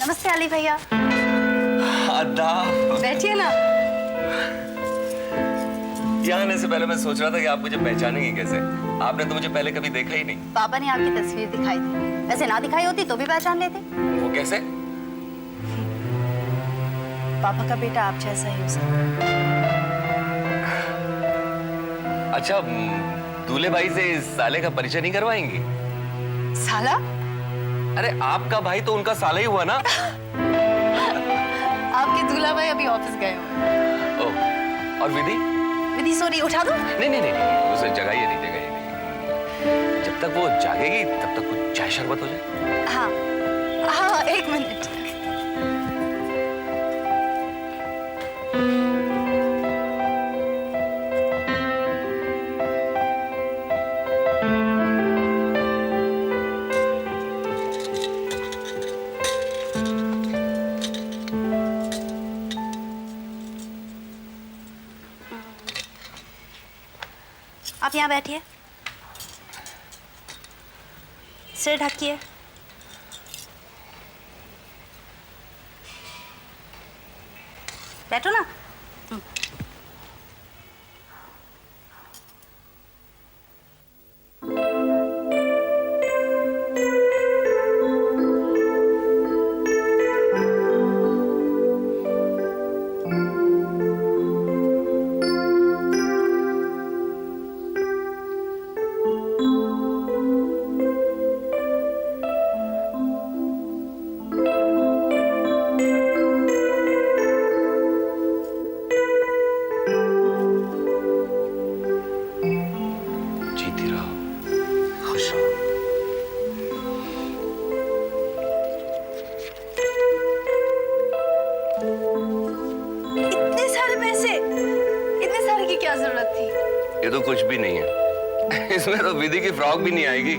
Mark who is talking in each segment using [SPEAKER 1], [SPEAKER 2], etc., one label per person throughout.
[SPEAKER 1] नमस्ते अली भैया।
[SPEAKER 2] आदाब।
[SPEAKER 1] बैठिए ना।
[SPEAKER 2] यहाँ आने से पहले मैं सोच रहा था कि आप मुझे पहचानेंगी कैसे। आपने तो मुझे पहले कभी देखा ही नहीं।
[SPEAKER 1] पापा ने आपकी तस्वीर दिखाई थी, वैसे ना दिखाई होती तो भी पहचान लेते।
[SPEAKER 2] वो कैसे?
[SPEAKER 1] पापा का बेटा आप जैसा ही हो सकता।
[SPEAKER 2] अच्छा, दूल्हे भाई से इस साले का परिचय नहीं करवाएंगी?
[SPEAKER 1] साला?
[SPEAKER 2] अरे आपका भाई तो उनका साला ही हुआ ना।
[SPEAKER 1] आपके दूल्हा भाई अभी ऑफिस गए हुए।
[SPEAKER 2] ओह, और विधि?
[SPEAKER 1] विधि सॉरी, उठा दो।
[SPEAKER 2] नहीं नहीं नहीं, उसे जगाइए नहीं, जगाइए नहीं। जब तक वो जागेगी तब तक कुछ चाय शरबत हो जाए।
[SPEAKER 1] हाँ हाँ, एक मिनट। आप यहाँ बैठिए, सिर ढकिए। बैठो ना।
[SPEAKER 2] जीती रहो, खुश रहो।
[SPEAKER 1] इतने सारे पैसे, इतने सारे की क्या जरूरत थी?
[SPEAKER 2] ये तो कुछ भी नहीं है। इसमें तो विधि की फ्रॉक भी नहीं आएगी।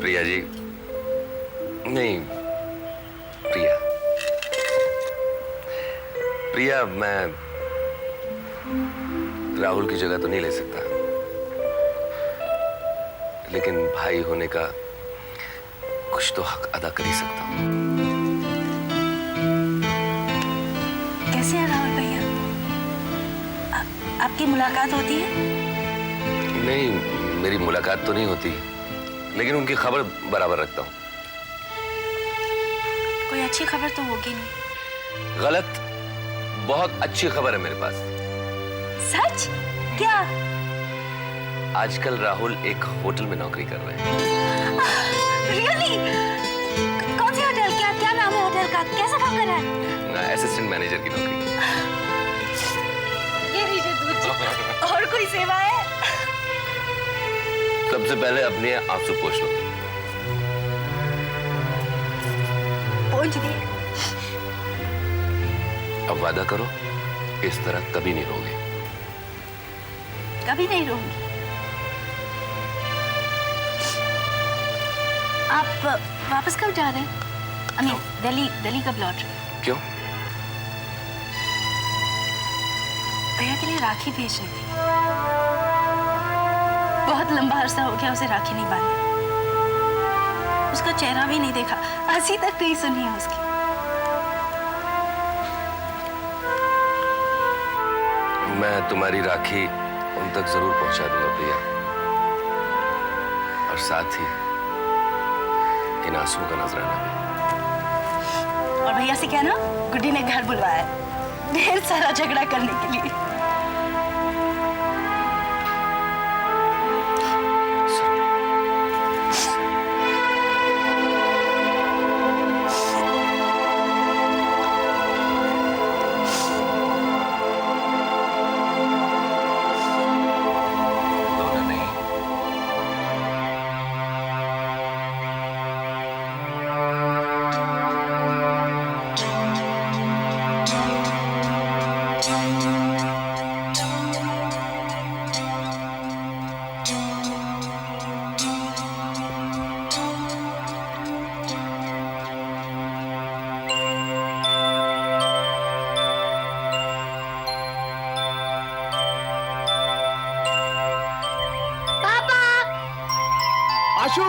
[SPEAKER 2] प्रिया जी, नहीं प्रिया, प्रिया मैं राहुल की जगह तो नहीं ले सकता, लेकिन भाई होने का कुछ तो हक अदा कर ही सकता हूँ।
[SPEAKER 1] कैसे हैं राहुल भैया? आपकी मुलाकात होती है?
[SPEAKER 2] नहीं, मेरी मुलाकात तो नहीं होती, लेकिन उनकी खबर बराबर रखता हूँ।
[SPEAKER 1] कोई अच्छी खबर तो होगी नहीं।
[SPEAKER 2] गलत, बहुत अच्छी खबर है मेरे पास।
[SPEAKER 1] सच? क्या?
[SPEAKER 2] आजकल राहुल एक होटल में नौकरी कर रहे हैं।
[SPEAKER 1] रियली? कौन से होटल? क्या क्या नाम है होटल का? कैसा काम कर रहा है?
[SPEAKER 2] असिस्टेंट मैनेजर की नौकरी।
[SPEAKER 1] ये लीजिए दूध। और कोई सेवा है?
[SPEAKER 2] सबसे पहले अपने आंसू पोंछ लो।
[SPEAKER 1] पहुंच दिए।
[SPEAKER 2] अब वादा करो, इस तरह कभी नहीं रोगे।
[SPEAKER 1] कभी नहीं रहूंगी। आप वापस कब जा रहे हैं? दिल्ली कब लौट रहे हैं?
[SPEAKER 2] क्यों?
[SPEAKER 1] भैया के लिए राखी भेजनी थी। बहुत लंबा अरसा हो गया उसे राखी नहीं बांधी। उसका चेहरा भी नहीं देखा, हंसी तक नहीं सुनी है उसकी।
[SPEAKER 2] मैं तुम्हारी राखी उन तक जरूर पहुंचा दूंगा प्रिया, और साथ ही इन आंसुओं का नजराना भी।
[SPEAKER 1] और भैया से कहना गुड्डी ने घर बुलवाया है ढेर सारा झगड़ा करने के लिए।
[SPEAKER 3] आशु।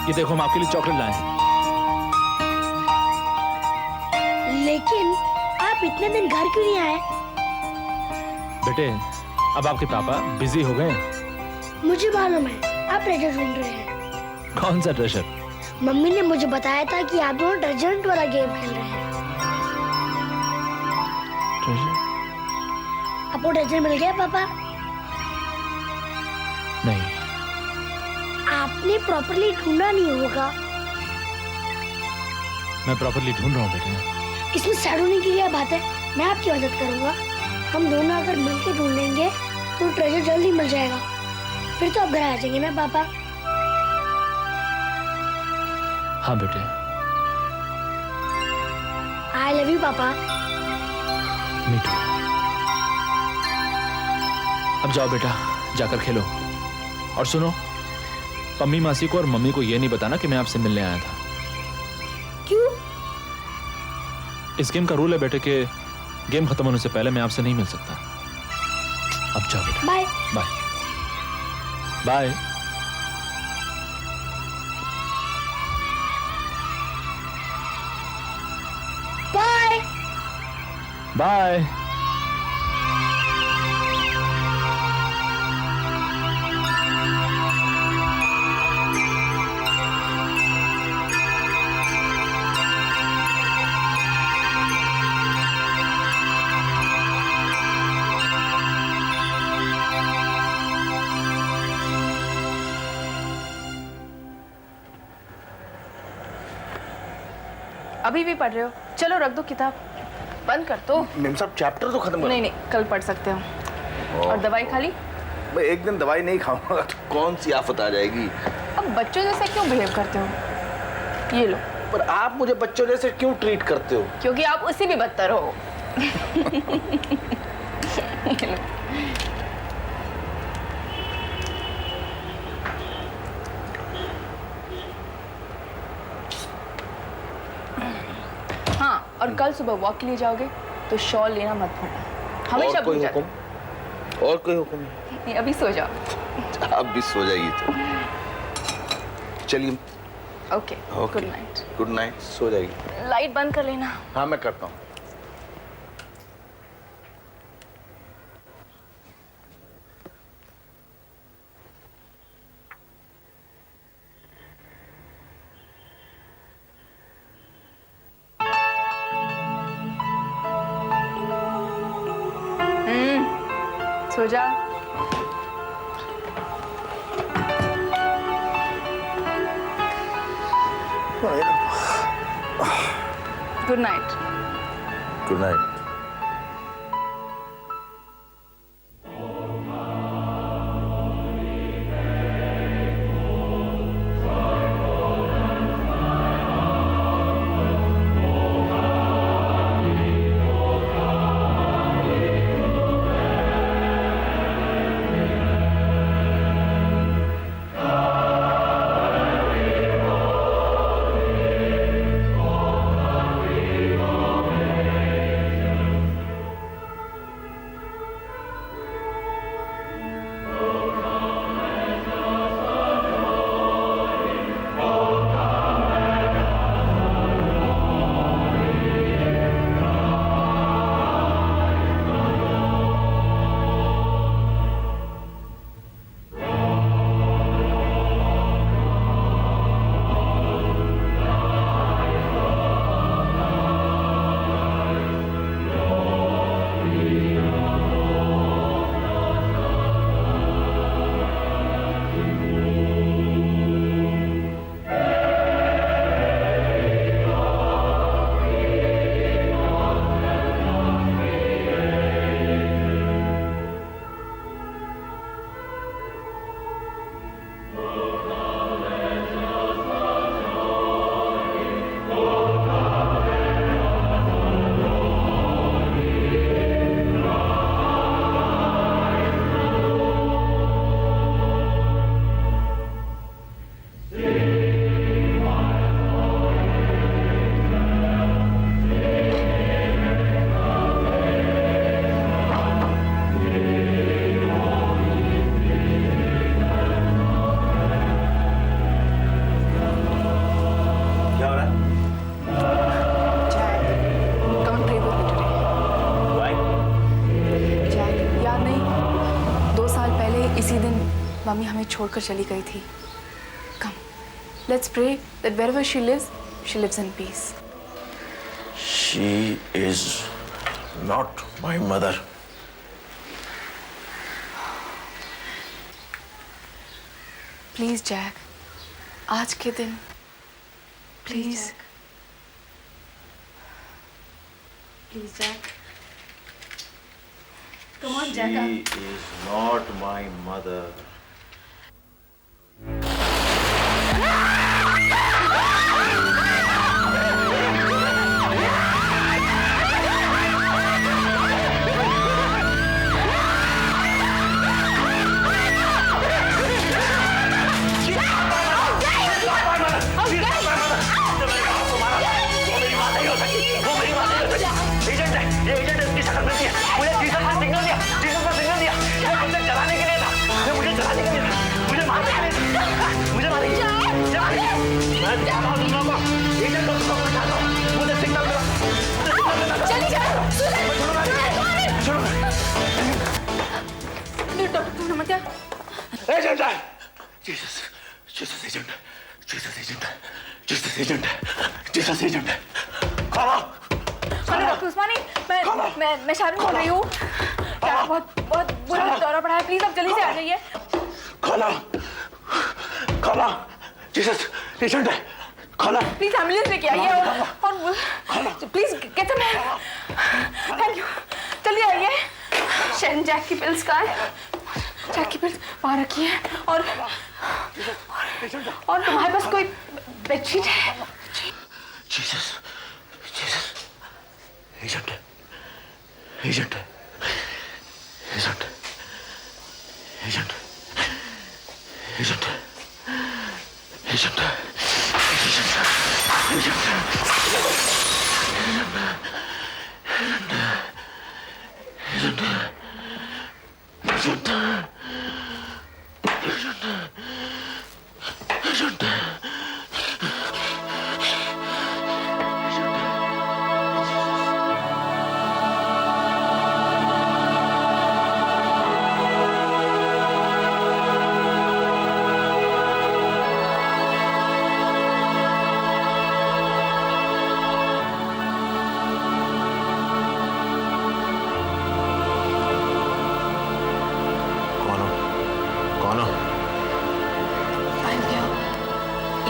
[SPEAKER 4] ये देखो हम आपके लिए चॉकलेट लाए हैं।
[SPEAKER 5] लेकिन आप इतने दिन घर क्यों नहीं आए?
[SPEAKER 4] बेटे अब आपके पापा बिजी हो गए हैं।
[SPEAKER 5] मुझे मालूम है आप ट्रेजर ढूंढ रहे हैं।
[SPEAKER 4] कौन सा ट्रेजर?
[SPEAKER 5] मम्मी ने मुझे बताया था कि आप दोनों ट्रेजर वाला गेम खेल रहे हैं।
[SPEAKER 4] ट्रेजर?
[SPEAKER 5] आपको ट्रेजर मिल गया पापा?
[SPEAKER 4] नहीं।
[SPEAKER 5] आपने प्रॉपर्ली ढूंढा नहीं होगा।
[SPEAKER 4] मैं प्रॉपर्ली ढूंढ रहा हूँ बेटे।
[SPEAKER 5] इसमें सैड होने की क्या बात है? मैं आपकी मदद करूंगा। हम दोनों अगर मिलकर ढूंढेंगे तो ट्रेजर जल्दी मिल जाएगा। फिर तो आप घर आ जाएंगे ना पापा?
[SPEAKER 4] हाँ बेटे।
[SPEAKER 5] आई लव यू पापा।
[SPEAKER 4] मीठू। अब जाओ बेटा, जाकर खेलो। और सुनो, पम्मी मासी को और मम्मी को ये नहीं बताना कि मैं आपसे मिलने आया था।
[SPEAKER 5] क्यों?
[SPEAKER 4] इस गेम का रूल है बेटे कि गेम खत्म होने से पहले मैं आपसे नहीं मिल सकता। अब जाओ बेटा।
[SPEAKER 5] Bye.
[SPEAKER 4] Bye bye.
[SPEAKER 5] Bye.
[SPEAKER 4] Bye.
[SPEAKER 6] अभी भी पढ़ रहे हो? चलो रख दो किताब, बंद कर दो।
[SPEAKER 3] मैम साहब चैप्टर तो खत्म
[SPEAKER 6] नहीं नहीं, कल पढ़ सकते हो। और दवाई खा ली?
[SPEAKER 3] मैं एक दिन दवाई नहीं खाऊंगा तो कौन सी आफत आ जाएगी।
[SPEAKER 6] अब बच्चों जैसे क्यों बिहेव करते हो? ये लो।
[SPEAKER 3] पर आप मुझे बच्चों जैसे क्यों ट्रीट करते हो?
[SPEAKER 6] क्योंकि आप उससे भी बदतर हो। ये लो। हाँ, और कल सुबह वॉक के लिए जाओगे तो शॉल लेना मत भूलना। हमेशा भूल जाते हो।
[SPEAKER 3] और कोई हुक्म?
[SPEAKER 6] नहीं, अभी सो जाओ।
[SPEAKER 3] आप भी सो जाइए तो चलिए।
[SPEAKER 6] Okay, good night.
[SPEAKER 3] Good night, सो जाइए।
[SPEAKER 6] लाइट बंद कर लेना।
[SPEAKER 3] हाँ मैं करता हूँ।
[SPEAKER 6] सो जा। Good night.
[SPEAKER 3] Good night. क्या हो रहा है?
[SPEAKER 6] Jack, don't play with me today.
[SPEAKER 3] Why?
[SPEAKER 6] Jack, याद नहीं 2 साल पहले इसी दिन मम्मी हमें छोड़कर चली गई थी. Come, let's pray that wherever she lives in peace.
[SPEAKER 3] She is not my mother.
[SPEAKER 6] Please, Jack. आज के दिन please
[SPEAKER 1] please Jack
[SPEAKER 6] come on Jack.
[SPEAKER 3] She is not my mother.
[SPEAKER 6] Doctor Usmani, मैं शारून बोल रही हूँ. बहुत बुरा दौरा पड़ा है. प्लीज आप जल्दी से आ जाइए.
[SPEAKER 3] खाला, जीसस पेशेंट है. खाला,
[SPEAKER 6] प्लीज एम्बुलेंस लेके आइए और please get him help. Thank you. जल्दी आइए. शहन जैक की पिल्स कहाँ है? जैक की पिल्स वहाँ रखी है. और तुम्हारे पास कोई बेडशीट है?
[SPEAKER 3] जीसस, एजेंट है. Agent.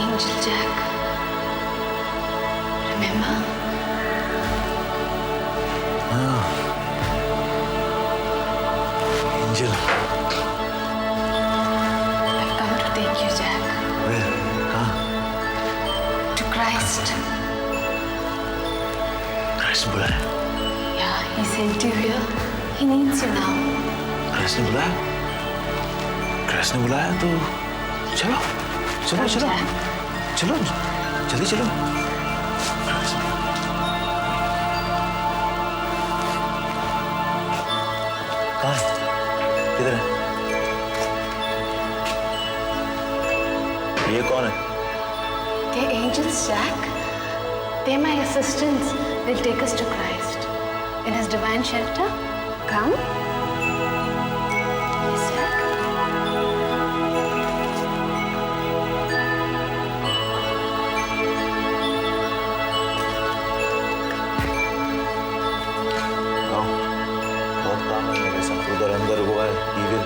[SPEAKER 6] Angel Jack. Remember?
[SPEAKER 3] Angel.
[SPEAKER 6] I've come to take you, Jack.
[SPEAKER 3] Where?
[SPEAKER 6] To Christ.
[SPEAKER 3] Christ ने बुलाया.
[SPEAKER 6] Yeah, he sent you here. He needs you now.
[SPEAKER 3] Christ ने बुलाया. Christ ने बुलाया तो चलो. जल्दी चलो. कहाँ है? किधर है? ये कौन है?
[SPEAKER 6] They're angels, Jack. They're my assistants. They'll take us to Christ. In his divine shelter. Come. Yes, Jack.
[SPEAKER 3] बहुत काम है मेरे साथ. उधर अंदर वो है evil.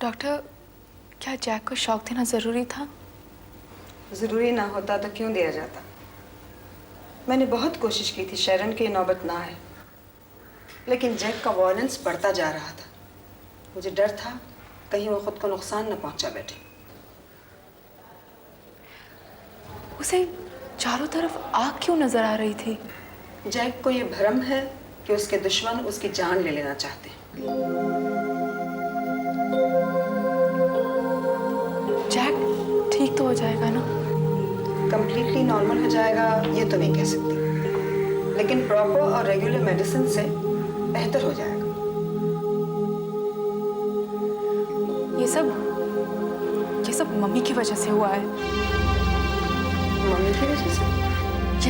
[SPEAKER 6] डॉक्टर, क्या जैक को शॉक देना ज़रूरी था?
[SPEAKER 7] ज़रूरी ना होता तो क्यों दिया जाता। मैंने बहुत कोशिश की थी शरण की नौबत ना आए, लेकिन जैक का वायलेंस बढ़ता जा रहा था। मुझे डर था कहीं वो खुद को नुकसान न पहुंचा बैठे।
[SPEAKER 6] उसे चारों तरफ आग क्यों नजर आ रही थी?
[SPEAKER 7] जैक को ये भ्रम है कि उसके दुश्मन उसकी जान ले लेना चाहते हैं।
[SPEAKER 6] जैक ठीक तो हो जाएगा ना?
[SPEAKER 7] कंप्लीटली नॉर्मल हो जाएगा ये तो नहीं कह सकती, लेकिन प्रॉपर और रेगुलर मेडिसिन से बेहतर हो जाएगा।
[SPEAKER 6] ये सब मम्मी की वजह से हुआ है।
[SPEAKER 7] मम्मी की वजह से?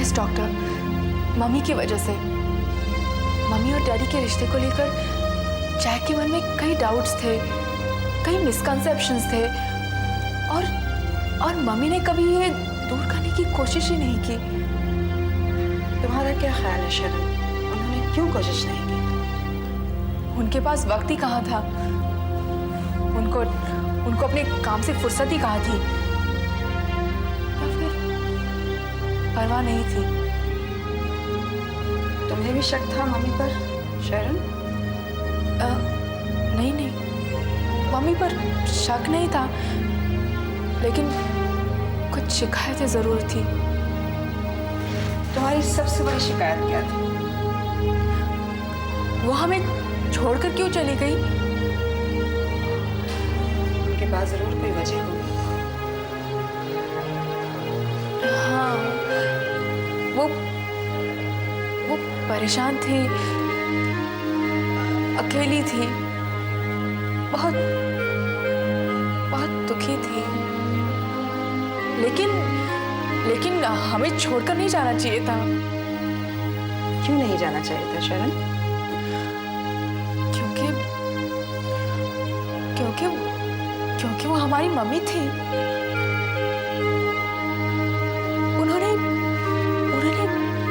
[SPEAKER 6] यस डॉक्टर, मम्मी की वजह से। मम्मी और डैडी के रिश्ते को लेकर जैक के मन में कई डाउट्स थे, कई मिसकंसेप्शंस थे, और मम्मी ने कभी ये दूर करने की कोशिश ही नहीं की।
[SPEAKER 7] तुम्हारा क्या ख्याल है शरण, उन्होंने क्यों कोशिश नहीं की?
[SPEAKER 6] उनके पास वक्त ही कहाँ था। उनको अपने काम से फुर्सत ही कहाँ थी, या फिर परवाह नहीं थी?
[SPEAKER 7] तुम्हें भी शक था मम्मी पर शरण?
[SPEAKER 6] नहीं, मम्मी पर शक नहीं था, लेकिन कुछ शिकायतें जरूर थी।
[SPEAKER 7] तुम्हारी सबसे बड़ी शिकायत क्या थी?
[SPEAKER 6] वो हमें छोड़कर क्यों चली गई?
[SPEAKER 7] उनके पास जरूर कोई वजह होगी।
[SPEAKER 6] हाँ, वो परेशान थी, अकेली थी, बहुत दुखी थी। लेकिन हमें छोड़कर नहीं जाना चाहिए था।
[SPEAKER 7] क्यों नहीं जाना चाहिए था शरण?
[SPEAKER 6] क्योंकि वो हमारी मम्मी थी। उन्होंने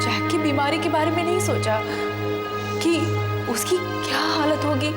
[SPEAKER 6] जैक की बीमारी के बारे में नहीं सोचा कि उसकी क्या हालत होगी।